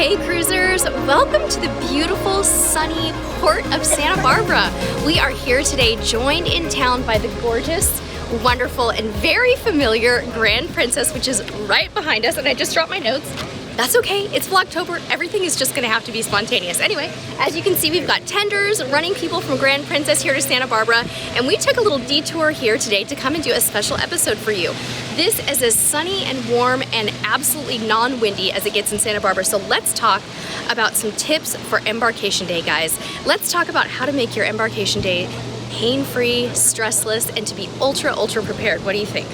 Hey cruisers, welcome to the beautiful sunny port of Santa Barbara. We are here today joined in town by the gorgeous, wonderful, and very familiar Grand Princess, which is right behind us, and I just dropped my notes. That's okay, it's Vlogtober, everything is just gonna have to be spontaneous. Anyway, as you can see, we've got tenders running people from Grand Princess here to Santa Barbara, and we took a little detour here today to come and do a special episode for you. This is as sunny and warm and absolutely non-windy as it gets in Santa Barbara, so let's talk about some tips for Embarkation Day, guys. Let's talk about how to make your Embarkation Day pain-free, stressless, and to be ultra prepared. What do you think?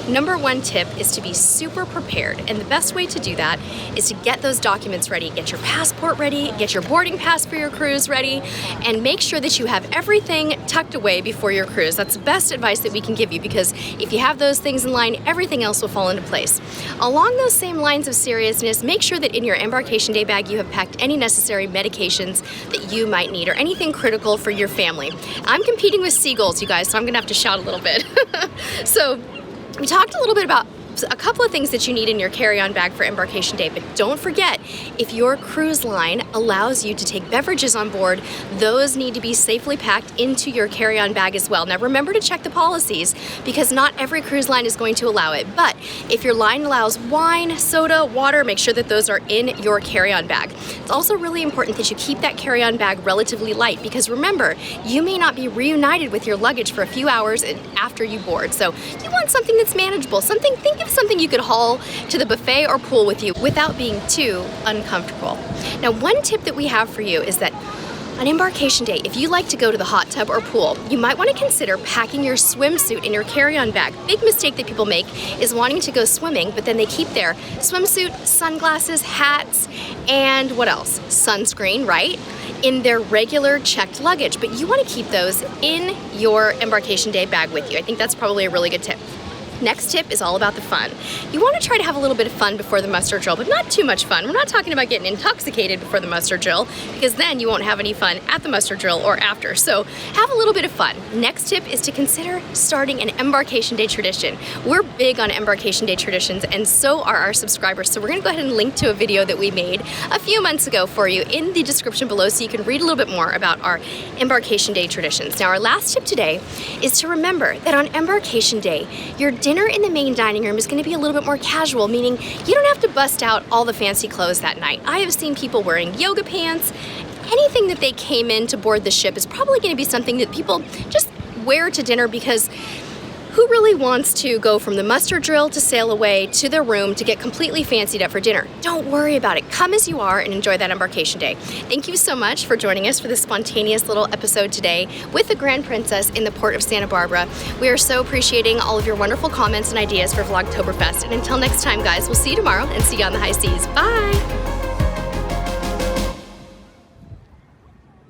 Number one tip is to be super prepared, and the best way to do that is to get those documents ready. Get your passport ready, get your boarding pass for your cruise ready, and make sure that you have everything tucked away before your cruise. That's the best advice that we can give you, because if you have those things in line, everything else will fall into place. Along those same lines of seriousness, make sure that in your Embarkation Day bag you have packed any necessary medications that you might need or anything critical for your family. I'm competing with seagulls, you guys, so I'm gonna have to shout a little bit. So we talked a little bit about a couple of things that you need in your carry-on bag for Embarkation Day, but don't forget, if your cruise line allows you to take beverages on board, those need to be safely packed into your carry-on bag as well. Now remember to check the policies, because not every cruise line is going to allow it, but if your line allows wine, soda, water, make sure that those are in your carry-on bag. It's also really important that you keep that carry-on bag relatively light, because remember, you may not be reunited with your luggage for a few hours after you board, so you want something that's manageable, think of something you could haul to the buffet or pool with you without being too uncomfortable. Now, one tip that we have for you is that on Embarkation Day, if you like to go to the hot tub or pool, you might want to consider packing your swimsuit in your carry-on bag. Big mistake that people make is wanting to go swimming, but then they keep their swimsuit, sunglasses, hats, and what else? Sunscreen, right? In their regular checked luggage, but you want to keep those in your Embarkation Day bag with you. I think that's probably a really good tip. Next tip is all about the fun. You want to try to have a little bit of fun before the muster drill, but not too much fun. We're not talking about getting intoxicated before the muster drill, because then you won't have any fun at the muster drill or after. So have a little bit of fun. Next tip is to consider starting an Embarkation Day tradition. We're big on Embarkation Day traditions, and so are our subscribers. So we're going to go ahead and link to a video that we made a few months ago for you in the description below, so you can read a little bit more about our Embarkation Day traditions. Now, our last tip today is to remember that on Embarkation Day, your dinner in the main dining room is going to be a little bit more casual, meaning you don't have to bust out all the fancy clothes that night. I have seen people wearing yoga pants. Anything that they came in to board the ship is probably going to be something that people just wear to dinner, because who really wants to go from the muster drill to sail away to their room to get completely fancied up for dinner? Don't worry about it. Come as you are and enjoy that Embarkation Day. Thank you so much for joining us for this spontaneous little episode today with the Grand Princess in the port of Santa Barbara. We are so appreciating all of your wonderful comments and ideas for Vlogtoberfest. And until next time, guys, we'll see you tomorrow and see you on the high seas. Bye!